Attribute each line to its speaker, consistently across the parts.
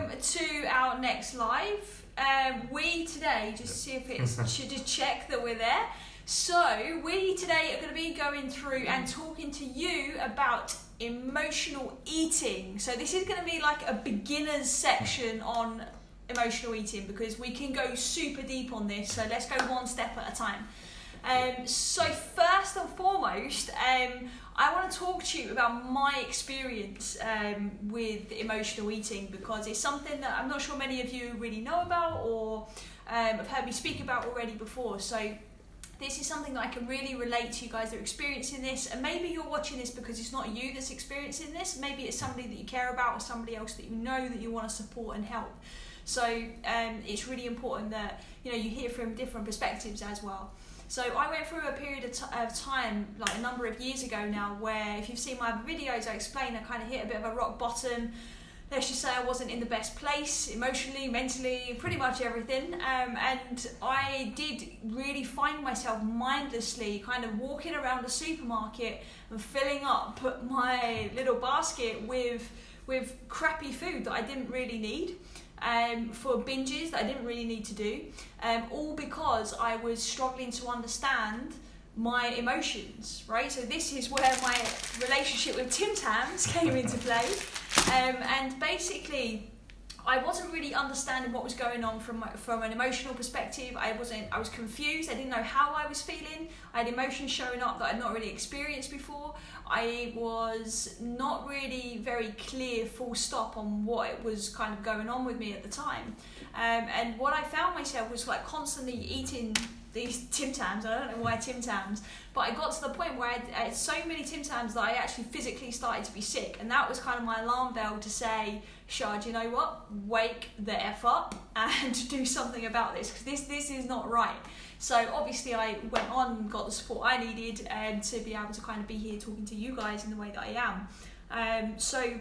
Speaker 1: welcome to our next live. We today, just see if it's, should just check that we're there. So we today are going to be going through and talking to you about emotional eating. So this is going to be like a beginner's section on emotional eating because we can go super deep on this. So let's go one step at a time. So first and foremost, I want to talk to you about my experience with emotional eating because it's something that I'm not sure many of you really know about or have heard me speak about already before. So this is something that I can really relate to you guys that are experiencing this, and maybe you're watching this because it's not you that's experiencing this, maybe it's somebody that you care about or somebody else that you know that you want to support and help. So it's really important that you hear from different perspectives as well. So I went through a period of time, like a number of years ago now, where if you've seen my videos, I explain I kind of hit a bit of a rock bottom. Let's just say I wasn't in the best place, emotionally, mentally, pretty much everything. And I did really find myself mindlessly kind of walking around the supermarket and filling up my little basket with crappy food that I didn't really need. For binges that I didn't really need to do, all because I was struggling to understand my emotions, right? So this is where my relationship with Tim Tams came into play, and basically I wasn't really understanding what was going on from an emotional perspective. I was confused. I didn't know how I was feeling. I had emotions showing up that I'd not really experienced before. I was not really very clear, full stop, on what was kind of going on with me at the time. And what I found myself was like constantly eating these Tim Tams. I don't know why Tim Tams, but I got to the point where I had so many Tim Tams that I actually physically started to be sick. And that was kind of my alarm bell to say, Shard, you know what? Wake the F up and do something about this, because this is not right. So obviously I went on and got the support I needed to be able to kind of be here talking to you guys in the way that I am. So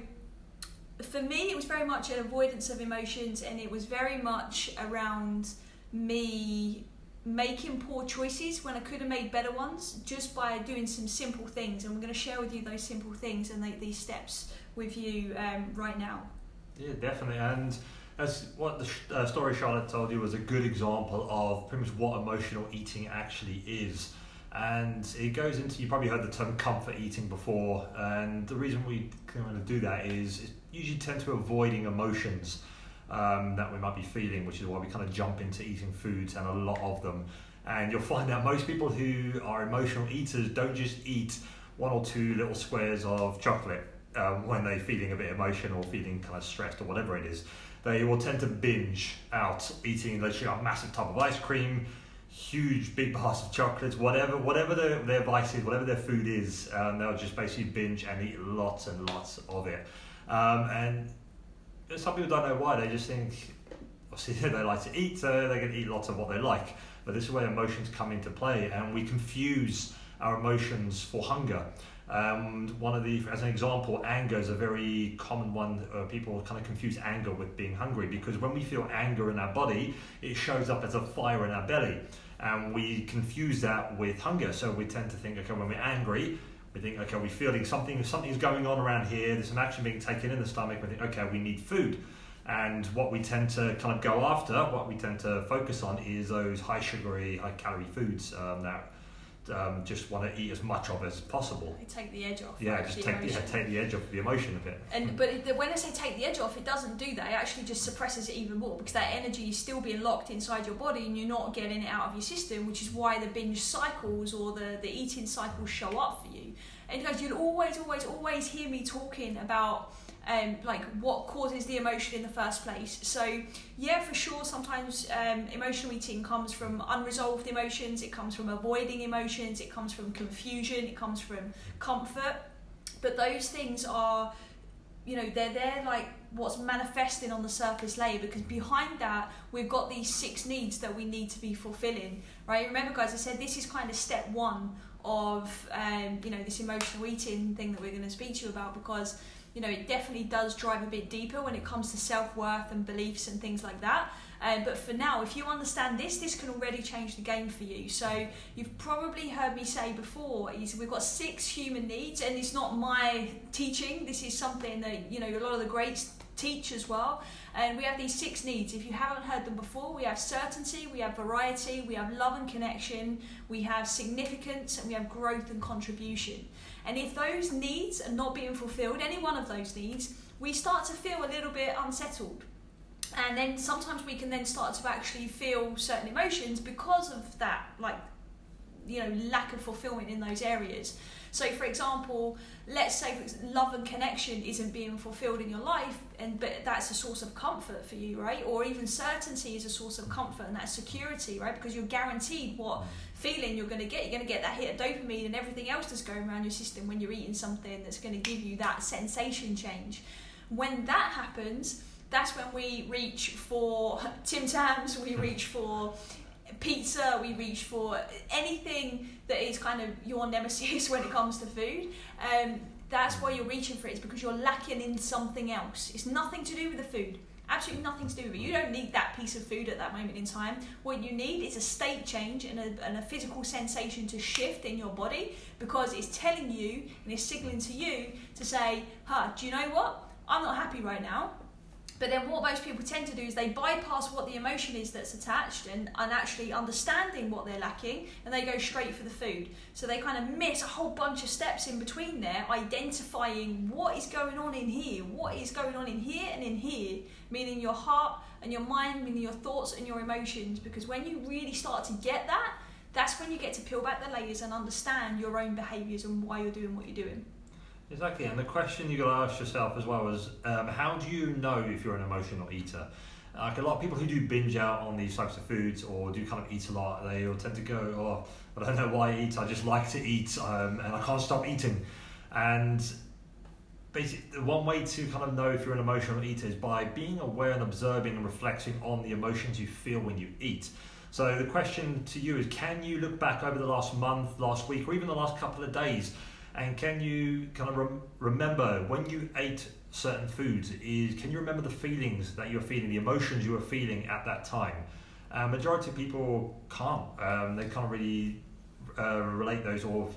Speaker 1: for me, it was very much an avoidance of emotions, and it was very much around me making poor choices when I could have made better ones just by doing some simple things. And we're going to share with you those simple things and these steps with you right now.
Speaker 2: Yeah, definitely. And as what the story Charlotte told you was a good example of pretty much what emotional eating actually is. And it goes into, you probably heard the term comfort eating before, and the reason we kind of do that is usually tend to avoiding emotions that we might be feeling, which is why we kind of jump into eating foods, and a lot of them. And you'll find that most people who are emotional eaters don't just eat one or two little squares of chocolate when they're feeling a bit emotional or feeling kind of stressed or whatever it is. They will tend to binge out, eating literally a massive tub of ice cream, huge big bars of chocolates, whatever their vice is, whatever their food is, they'll just basically binge and eat lots and lots of it. And some people don't know why. They just think, obviously they like to eat, so they're going to eat lots of what they like. But this is where emotions come into play, and we confuse our emotions for hunger. As an example, anger is a very common one. People kind of confuse anger with being hungry, because when we feel anger in our body, it shows up as a fire in our belly, and we confuse that with hunger. So we tend to think, okay, when we're angry, we think, okay, we're feeling something's going on around here, there's some action being taken in the stomach, we think, okay, we need food. And what we tend to kind of go after, what we tend to focus on, is those high sugary, high calorie foods that just want to eat as much of as possible.
Speaker 1: They take the edge off.
Speaker 2: Yeah, just take the edge off the emotion of it.
Speaker 1: But when I say take the edge off, it doesn't do that. It actually just suppresses it even more, because that energy is still being locked inside your body and you're not getting it out of your system, which is why the binge cycles or the eating cycles show up for you. And guys, you'll always hear me talking about like what causes the emotion in the first place. So yeah, for sure, sometimes emotional eating comes from unresolved emotions, it comes from avoiding emotions, it comes from confusion, it comes from comfort. But those things are, they're like what's manifesting on the surface layer, because behind that we've got these 6 needs that we need to be fulfilling, right? Remember guys, I said this is kind of step 1 of this emotional eating thing that we're going to speak to you about, because it definitely does drive a bit deeper when it comes to self-worth and beliefs and things like that. But for now, if you understand this can already change the game for you. So you've probably heard me say before, we've got 6 human needs, and it's not my teaching. This is something that, a lot of the greats teach as well. And we have these 6 needs. If you haven't heard them before, we have certainty, we have variety, we have love and connection, we have significance, and we have growth and contribution. And if those needs are not being fulfilled, any one of those needs, we start to feel a little bit unsettled. And then sometimes we can then start to actually feel certain emotions because of that, like, lack of fulfillment in those areas. So for example, let's say love and connection isn't being fulfilled in your life, but that's a source of comfort for you, right? Or even certainty is a source of comfort, and that's security, right? Because you're guaranteed what feeling you're going to get. You're going to get that hit of dopamine and everything else that's going around your system when you're eating something that's going to give you that sensation change. When that happens, that's when we reach for Tim Tams, we reach for pizza, we reach for anything that is kind of your nemesis when it comes to food. That's why you're reaching for it. It's because you're lacking in something else. It's nothing to do with the food. Absolutely nothing to do with it. You don't need that piece of food at that moment in time. What you need is a state change and a physical sensation to shift in your body, because it's telling you and it's signaling to you to say, do you know what? I'm not happy right now. But then what most people tend to do is they bypass what the emotion is that's attached and actually understanding what they're lacking, and they go straight for the food. So they kind of miss a whole bunch of steps in between there, identifying what is going on in here, what is going on in here and in here, meaning your heart and your mind, meaning your thoughts and your emotions. Because when you really start to get that, that's when you get to peel back the layers and understand your own behaviours and why you're doing what you're doing.
Speaker 2: Exactly, and the question you got to ask yourself as well is, how do you know if you're an emotional eater? Like a lot of people who do binge out on these types of foods or do kind of eat a lot, they will tend to go, I don't know why I eat, I just like to eat, and I can't stop eating. And basically, one way to kind of know if you're an emotional eater is by being aware and observing and reflecting on the emotions you feel when you eat. So the question to you is, can you look back over the last month, last week, or even the last couple of days, and can you kind of remember when you ate certain foods? Can you remember the feelings that you were feeling, the emotions you were feeling at that time? Majority of people can't. They can't really relate those or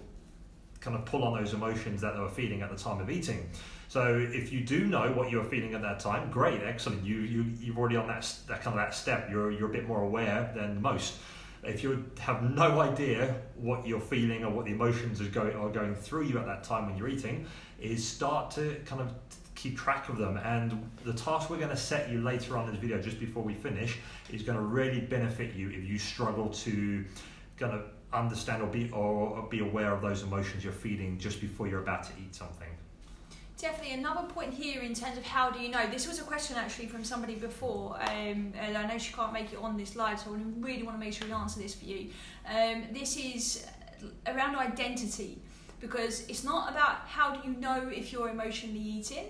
Speaker 2: kind of pull on those emotions that they were feeling at the time of eating. So if you do know what you were feeling at that time, great, excellent. You're already on that kind of that step. You're a bit more aware than most. If you have no idea what you're feeling or what the emotions are going through you at that time when you're eating, is start to kind of keep track of them. And the task we're going to set you later on in this video, just before we finish, is going to really benefit you if you struggle to kind of understand or be aware of those emotions you're feeling just before you're about to eat something.
Speaker 1: Definitely. Another point here in terms of how do you know, this was a question actually from somebody before, and I know she can't make it on this live, so I really want to make sure we answer this for you. This is around identity, because it's not about how do you know if you're emotionally eating.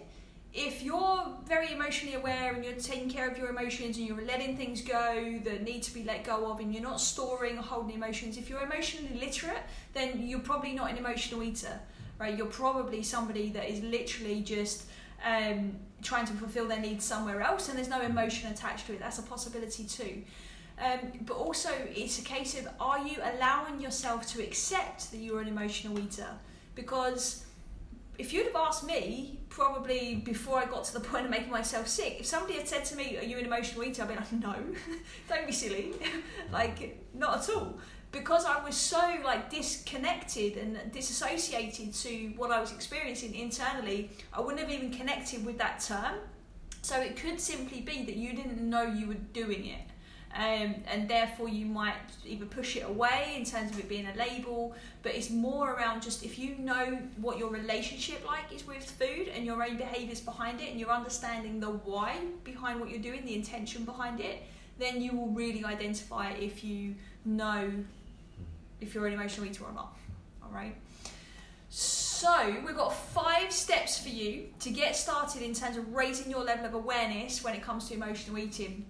Speaker 1: If you're very emotionally aware and you're taking care of your emotions and you're letting things go that need to be let go of, and you're not storing or holding emotions, if you're emotionally literate, then you're probably not an emotional eater. Right, you're probably somebody that is literally just trying to fulfill their needs somewhere else, and there's no emotion attached to it. That's a possibility too. But also, it's a case of, are you allowing yourself to accept that you're an emotional eater? Because if you'd have asked me, probably before I got to the point of making myself sick, if somebody had said to me, are you an emotional eater? I'd be like, no, don't be silly. Like, not at all. Because I was so disconnected and disassociated to what I was experiencing internally, I wouldn't have even connected with that term. So it could simply be that you didn't know you were doing it. And therefore you might either push it away in terms of it being a label, but it's more around just, if you know what your relationship is with food and your own behaviours behind it, and you're understanding the why behind what you're doing, the intention behind it, then you will really identify if you know if you're an emotional eater or not. All right. So we've got 5 steps for you to get started in terms of raising your level of awareness when it comes to emotional eating.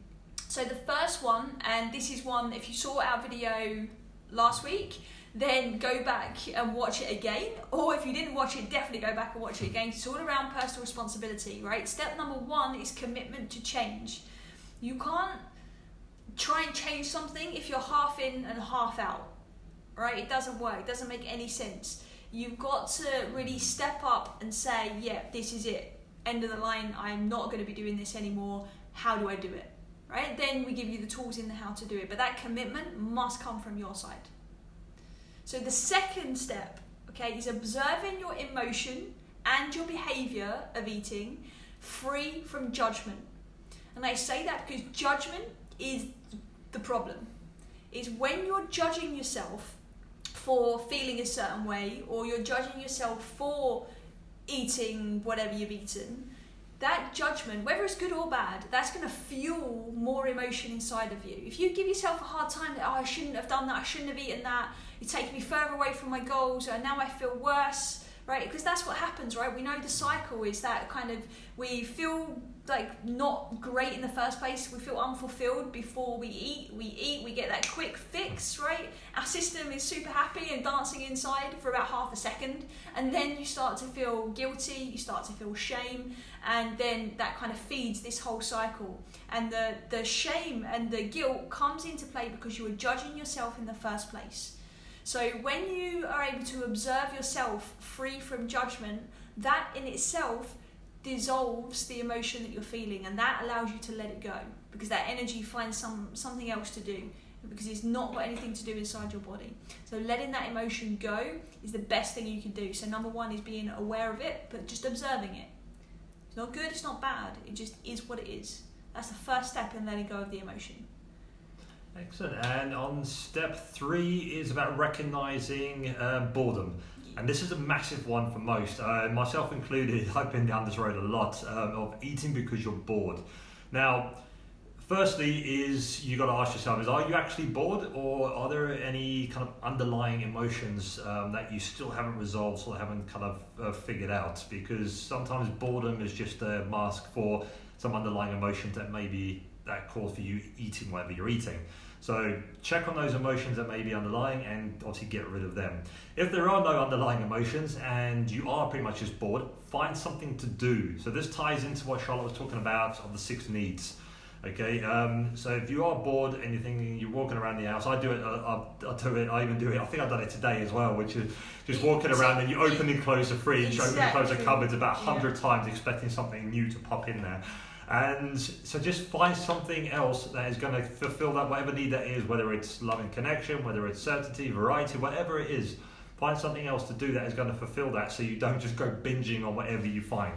Speaker 1: So the first one, and this is one, if you saw our video last week, then go back and watch it again. Or if you didn't watch it, definitely go back and watch it again. It's all around personal responsibility, right? Step number 1 is commitment to change. You can't try and change something if you're half in and half out, right? It doesn't work. It doesn't make any sense. You've got to really step up and say, yeah, this is it. end of the line, I'm not going to be doing this anymore. How do I do it? Right? Then we give you the tools in how to do it. But that commitment must come from your side. So the second step, okay, is observing your emotion and your behavior of eating free from judgment. And I say that because judgment is the problem. It's when you're judging yourself for feeling a certain way, or you're judging yourself for eating whatever you've eaten, that judgment, whether it's good or bad, that's going to fuel more emotion inside of you. If you give yourself a hard time that, I shouldn't have done that, I shouldn't have eaten that, you're taking me further away from my goals, and now I feel worse, right? Because that's what happens, right? We know the cycle is that kind of, we feel like not great in the first place, we feel unfulfilled before we eat, we get that quick fix, right? Our system is super happy and dancing inside for about half a second, and then you start to feel guilty, you start to feel shame, and then that kind of feeds this whole cycle. And the shame and the guilt comes into play because you were judging yourself in the first place. So when you are able to observe yourself free from judgment, that in itself dissolves the emotion that you're feeling, and that allows you to let it go, because that energy finds something else to do, because it's not got anything to do inside your body. So letting that emotion go is the best thing you can do. So number one is being aware of it, but just observing it. It's not good, it's not bad, it just is what it is. That's the first step in letting go of the emotion.
Speaker 2: Excellent. And on step 3 is about recognizing boredom. And this is a massive one for most, myself included. I've been down this road a lot, of eating because you're bored. Now, firstly is you got to ask yourself, are you actually bored, or are there any kind of underlying emotions that you still haven't resolved, or haven't kind of figured out? Because sometimes boredom is just a mask for some underlying emotions that maybe that cause for you eating whatever you're eating. So check on those emotions that may be underlying, and obviously get rid of them. If there are no underlying emotions and you are pretty much just bored, find something to do. So this ties into what Charlotte was talking about of the 6 needs. Okay, so if you are bored and you're thinking, you're walking around the house, I do it, I even do it, I think I've done it today as well, which is just walking around and you open and close the fridge, open and close the cupboards about 100 times, expecting something new to pop in there. And so just find something else that is going to fulfill that, whatever need that is, whether it's love and connection, whether it's certainty, variety, whatever it is. Find something else to do that is going to fulfill that, so you don't just go binging on whatever you find.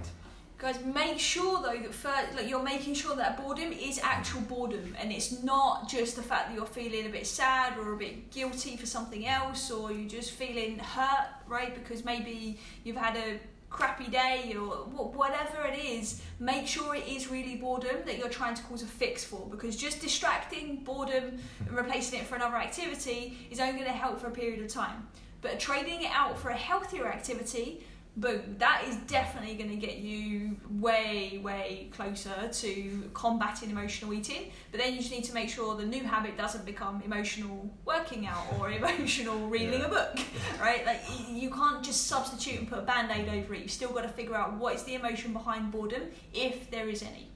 Speaker 1: Guys, make sure though that you're making sure that boredom is actual boredom, and it's not just the fact that you're feeling a bit sad or a bit guilty for something else, or you're just feeling hurt, right? Because maybe you've had a crappy day or whatever it is. Make sure it is really boredom that you're trying to cause a fix for, because just distracting boredom and replacing it for another activity is only going to help for a period of time. But trading it out for a healthier activity, boom, that is definitely going to get you way closer to combating emotional eating. But then you just need to make sure the new habit doesn't become emotional working out or emotional reading a book, right? Like, you can't just substitute and put a band-aid over it. You've still got to figure out what is the emotion behind boredom, if there is any.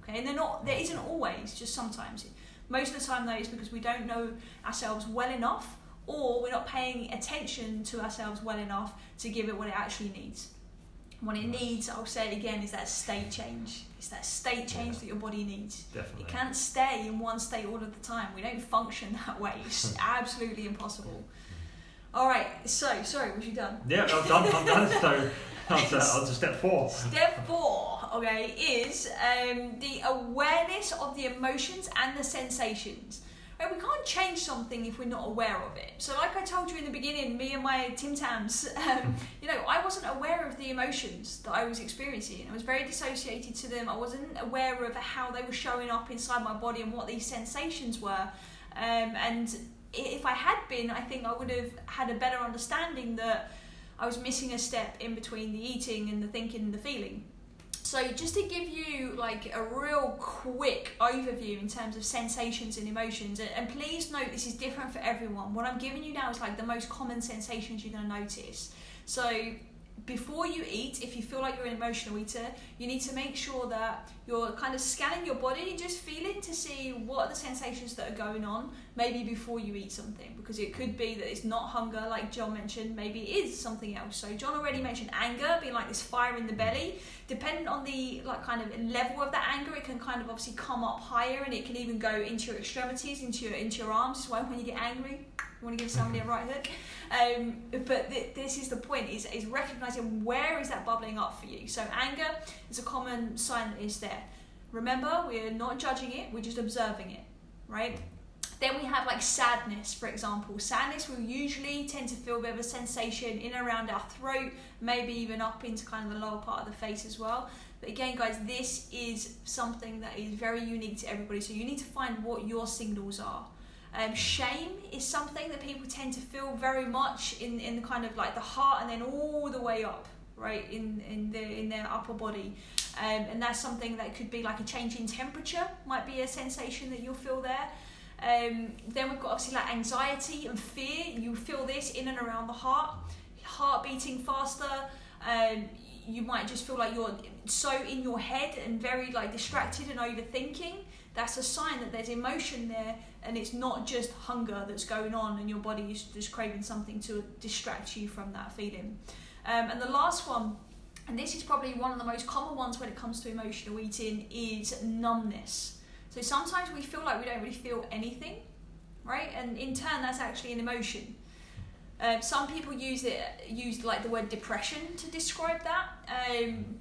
Speaker 1: Okay, and there isn't always, just sometimes. Most of the time though, it's because we don't know ourselves well enough, or we're not paying attention to ourselves well enough to give it what it actually needs. What it needs, I'll say it again, is that state change. It's that state change that your body needs.
Speaker 2: Definitely.
Speaker 1: It can't stay in one state all of the time. We don't function that way. It's absolutely impossible. All right, so, sorry, was you done?
Speaker 2: Yeah, I'm done. So on to step 4.
Speaker 1: Step 4, okay, is the awareness of the emotions and the sensations. We can't change something if we're not aware of it. So like I told you in the beginning, me and my Tim Tams, I wasn't aware of the emotions that I was experiencing. I was very dissociated to them. I wasn't aware of how they were showing up inside my body and what these sensations were. And if I had been, I think I would have had a better understanding that I was missing a step in between the eating and the thinking and the feeling. So just to give you like a real quick overview in terms of sensations and emotions, and please note this is different for everyone. What I'm giving you now is like the most common sensations you're going to notice. So before you eat, if you feel like you're an emotional eater, you need to make sure that you're kind of scanning your body and just feeling to see what are the sensations that are going on, maybe before you eat something, because it could be that it's not hunger, like John mentioned, maybe it is something else. So John already mentioned anger being like this fire in the belly. Depending on the like kind of level of that anger, it can kind of obviously come up higher, and it can even go into your extremities, into your arms. That's why when you get angry, you want to give somebody a right hook. But this is the point, is recognizing where is that bubbling up for you. So anger is a common sign that is there. Remember, we're not judging it, we're just observing it, right? Then we have like sadness, for example. Sadness will usually tend to feel a bit of a sensation in and around our throat, maybe even up into kind of the lower part of the face as well. But again, guys, this is something that is very unique to everybody. So you need to find what your signals are. Shame is something that people tend to feel very much in the kind of like the heart, and then all the way up, right, in their upper body. And that's something that could be like a change in temperature, might be a sensation that you'll feel there. Then we've got obviously like anxiety and fear. You feel this in and around the heart beating faster. You might just feel like you're so in your head and very like distracted and overthinking. That's a sign that there's emotion there, and it's not just hunger that's going on and your body is just craving something to distract you from that feeling. And the last one, and this is probably one of the most common ones when it comes to emotional eating, is numbness. So sometimes we feel like we don't really feel anything, right? And in turn, that's actually an emotion. Some people use like the word depression to describe that,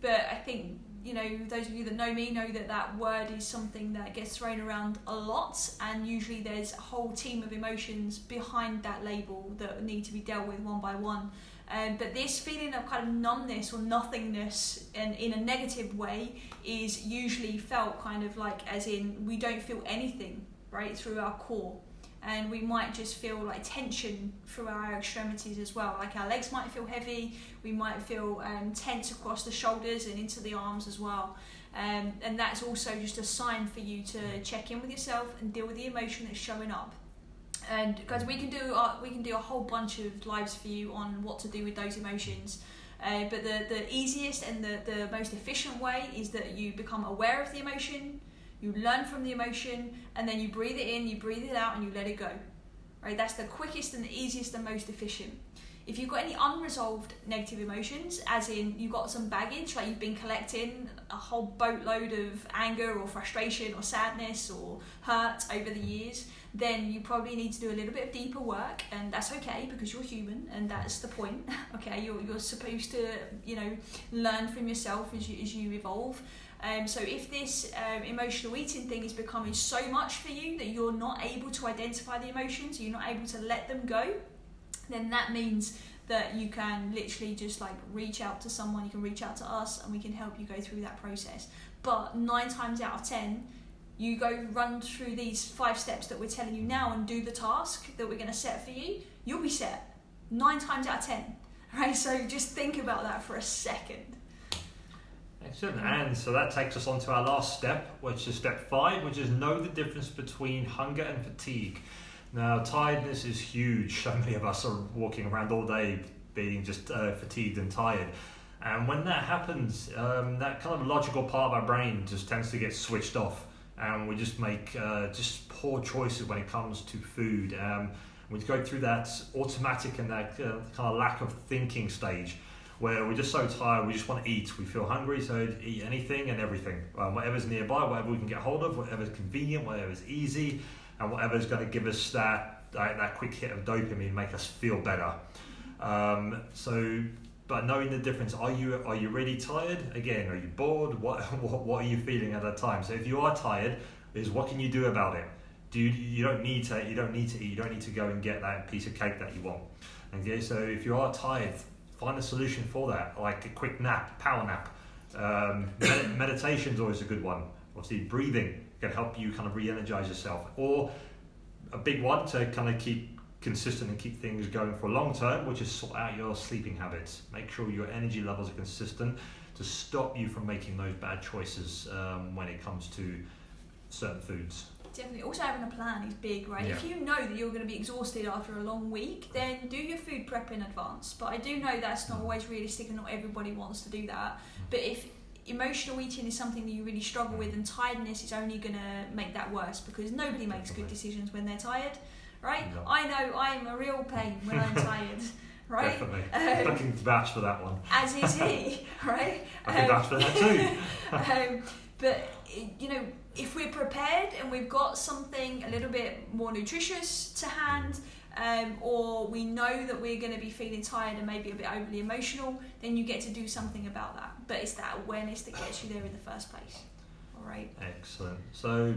Speaker 1: but I think, you know, those of you that know me know that word is something that gets thrown around a lot, and usually there's a whole team of emotions behind that label that need to be dealt with one by one. But this feeling of kind of numbness or nothingness, and in a negative way, is usually felt kind of like as in we don't feel anything, right, through our core. And we might just feel like tension through our extremities as well. Like our legs might feel heavy, we might feel tense across the shoulders and into the arms as well. And that's also just a sign for you to check in with yourself and deal with the emotion that's showing up. And guys, we can do a whole bunch of lives for you on what to do with those emotions. But the easiest and the most efficient way is that you become aware of the emotion, you learn from the emotion, and then you breathe it in, you breathe it out, and you let it go. Right? That's the quickest and the easiest and most efficient. If you've got any unresolved negative emotions, as in you've got some baggage, like you've been collecting a whole boatload of anger or frustration or sadness or hurt over the years, then you probably need to do a little bit of deeper work, and that's okay because you're human, and that's the point. Okay, you're supposed to, you know, learn from yourself as you evolve. So if this emotional eating thing is becoming so much for you that you're not able to identify the emotions, you're not able to let them go, then that means that you can literally just like reach out to someone, you can reach out to us, and we can help you go through that process. But 9 times out of 10, you go run through these 5 steps that we're telling you now and do the task that we're going to set for you, you'll be set 9 times out of 10. Right? So just think about that for a second.
Speaker 2: Excellent. And so that takes us on to our last step, which is step 5, which is know the difference between hunger and fatigue. Now, tiredness is huge. So many of us are walking around all day being just fatigued and tired. And when that happens, that kind of logical part of our brain just tends to get switched off. And we just make just poor choices when it comes to food. We go through that automatic and that kind of lack of thinking stage, where we're just so tired, we just want to eat. We feel hungry, so eat anything and everything. Whatever's nearby, whatever we can get hold of, whatever's convenient, whatever's easy, and whatever's going to give us that quick hit of dopamine, make us feel better. But knowing the difference, are you really tired? Again, are you bored? What are you feeling at that time? So if you are tired, what can you do about it? You don't need to eat. You don't need to go and get that piece of cake that you want. Okay, so if you are tired, find a solution for that, like a quick nap, power nap. Meditation is always a good one. Obviously, breathing can help you kind of re-energize yourself. Or a big one to kind of keep consistent and keep things going for a long term, which is sort out your sleeping habits. Make sure your energy levels are consistent to stop you from making those bad choices when it comes to certain foods.
Speaker 1: Definitely. Also having a plan is big, right?
Speaker 2: Yeah.
Speaker 1: If you know that you're going to be exhausted after a long week, then do your food prep in advance. But I do know that's not always realistic and not everybody wants to do that. But if emotional eating is something that you really struggle with, and tiredness is only going to make that worse, because nobody makes good decisions when they're tired, right?
Speaker 2: No.
Speaker 1: I know I'm a real pain when I'm tired, right?
Speaker 2: Definitely. I can vouch for that one.
Speaker 1: As is he, right?
Speaker 2: I can vouch for that too.
Speaker 1: But you know, if we're prepared and we've got something a little bit more nutritious to hand, or we know that we're going to be feeling tired and maybe a bit overly emotional, then you get to do something about that. But it's that awareness that gets you there in the first place. All right.
Speaker 2: Excellent. So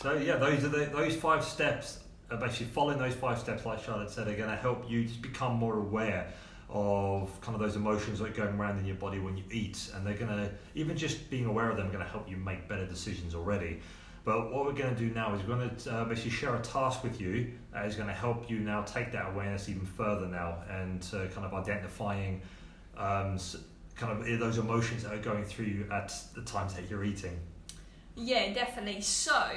Speaker 2: yeah, those 5 steps. Basically, following those 5 steps, like Charlotte said, are going to help you just become more aware of kind of those emotions that are going around in your body when you eat, and they're going to, even just being aware of them, are going to help you make better decisions already. But what we're going to do now is we're going to basically share a task with you that is going to help you now take that awareness even further now, and kind of identifying kind of those emotions that are going through you at the times that you're eating.
Speaker 1: Yeah, definitely. So,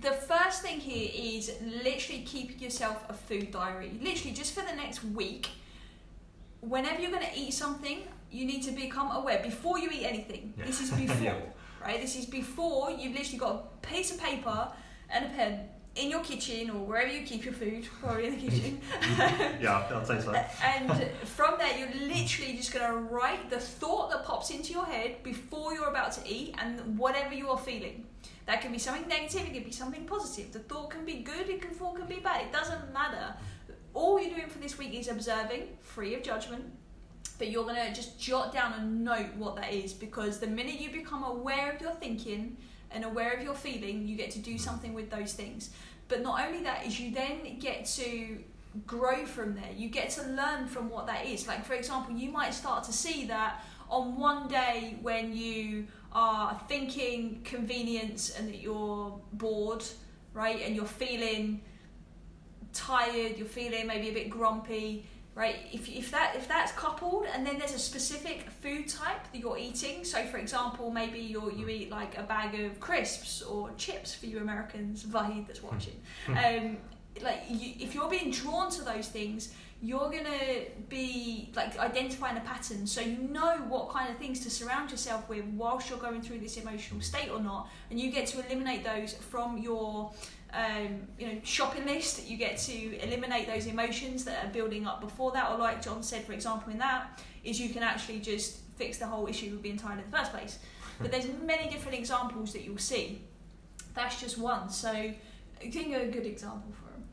Speaker 1: the first thing here is literally keep yourself a food diary. Literally, just for the next week, whenever you're going to eat something, you need to become aware before you eat anything.
Speaker 2: Yeah.
Speaker 1: This is before,
Speaker 2: Yeah.
Speaker 1: right? This is before you've literally got a piece of paper and a pen in your kitchen or wherever you keep your food, probably in the kitchen.
Speaker 2: Yeah, I'll say so.
Speaker 1: And from there, you're literally just going to write the thought that pops into your head before you're about to eat, and whatever you are feeling. That can be something negative, it can be something positive. The thought can be good, the thought can be bad. It doesn't matter. All you're doing for this week is observing, free of judgment. But you're going to just jot down and note what that is, because the minute you become aware of your thinking and aware of your feeling, you get to do something with those things. But not only that, is you then get to grow from there. You get to learn from what that is. Like, for example, you might start to see that on one day when you are thinking convenience and that you're bored, right, and you're feeling tired, you're feeling maybe a bit grumpy, right? If that's coupled, and then there's a specific food type that you're eating. So, for example, maybe you eat like a bag of crisps or chips for you Americans, Vahid that's watching. If you're being drawn to those things, you're gonna be like identifying a pattern, so you know what kind of things to surround yourself with whilst you're going through this emotional state or not, and you get to eliminate those from your shopping list. You get to eliminate those emotions that are building up before that, or like John said, for example, in that is you can actually just fix the whole issue of being tired in the first place. But there's many different examples that you'll see. That's just one. So I think a good example for him.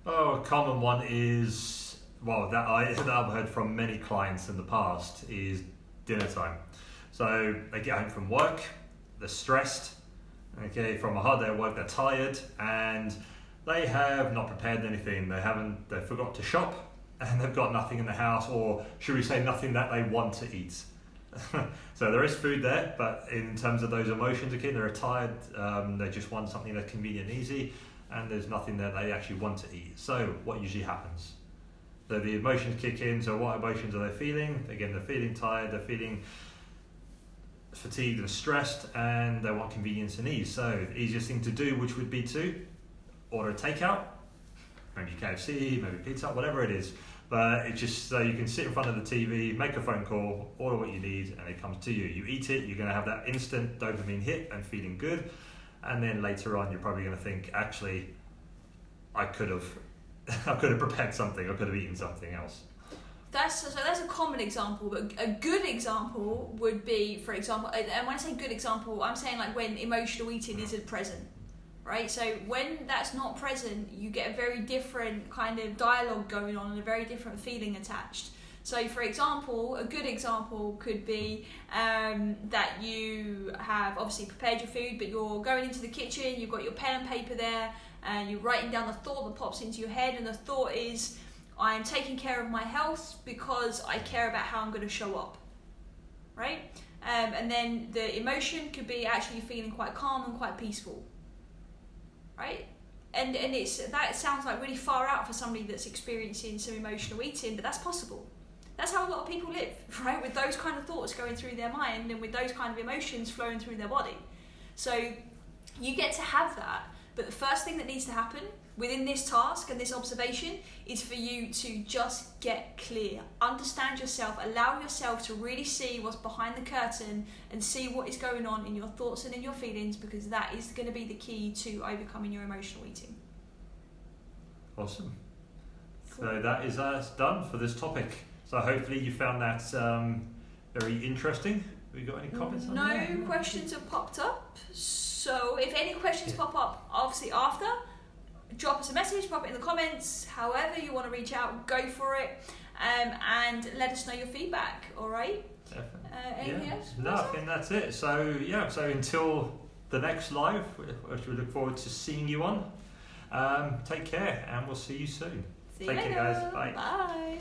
Speaker 2: Oh, a common one is, well, that I've heard from many clients in the past, is dinner time. So they get home from work, they're stressed, okay, from a hard day at work, they're tired, and they have not prepared anything. They forgot to shop, and they've got nothing in the house, or should we say nothing that they want to eat. So there is food there, but in terms of those emotions, again, they're tired, they just want something that's convenient and easy, and there's nothing that they actually want to eat. So what usually happens? So the emotions kick in. So what emotions are they feeling? Again, they're feeling tired, they're feeling fatigued and stressed, and they want convenience and ease. So the easiest thing to do, which would be to order a takeout, maybe KFC, maybe pizza, whatever it is. But it's just so you can sit in front of the TV, make a phone call, order what you need, and it comes to you. You eat it, you're going to have that instant dopamine hit and feeling good. And then later on, you're probably going to think, actually, I could have prepared something, I could have eaten something else.
Speaker 1: That's a common example, but a good example would be, for example, and when I say good example, I'm saying like when emotional eating isn't present, right? So when that's not present, you get a very different kind of dialogue going on and a very different feeling attached. So, for example, a good example could be that you have obviously prepared your food, but you're going into the kitchen, you've got your pen and paper there, and you're writing down the thought that pops into your head, and the thought is, I'm taking care of my health because I care about how I'm going to show up, right? And then the emotion could be actually feeling quite calm and quite peaceful, right? And that sounds like really far out for somebody that's experiencing some emotional eating, but that's possible. That's how a lot of people live, right? With those kind of thoughts going through their mind and with those kind of emotions flowing through their body. So You get to have that, but the first thing that needs to happen within this task and this observation is for you to just get clear. Understand yourself, allow yourself to really see what's behind the curtain and see what is going on in your thoughts and in your feelings, because that is going to be the key to overcoming your emotional eating.
Speaker 2: Awesome.
Speaker 1: Cool.
Speaker 2: So that is us done for this topic. So hopefully you found that very interesting. Have you got any comments on that?
Speaker 1: No questions have popped up. So if any questions pop up, obviously after, drop us a message, pop it in the comments, however you want to reach out, go for it, and let us know your feedback, alright?
Speaker 2: Definitely.
Speaker 1: Anything else?
Speaker 2: No, I think that's it. So so until the next live, which we look forward to seeing you on, take care and we'll see you soon.
Speaker 1: See you
Speaker 2: Take
Speaker 1: later.
Speaker 2: care, guys. Bye.
Speaker 1: Bye.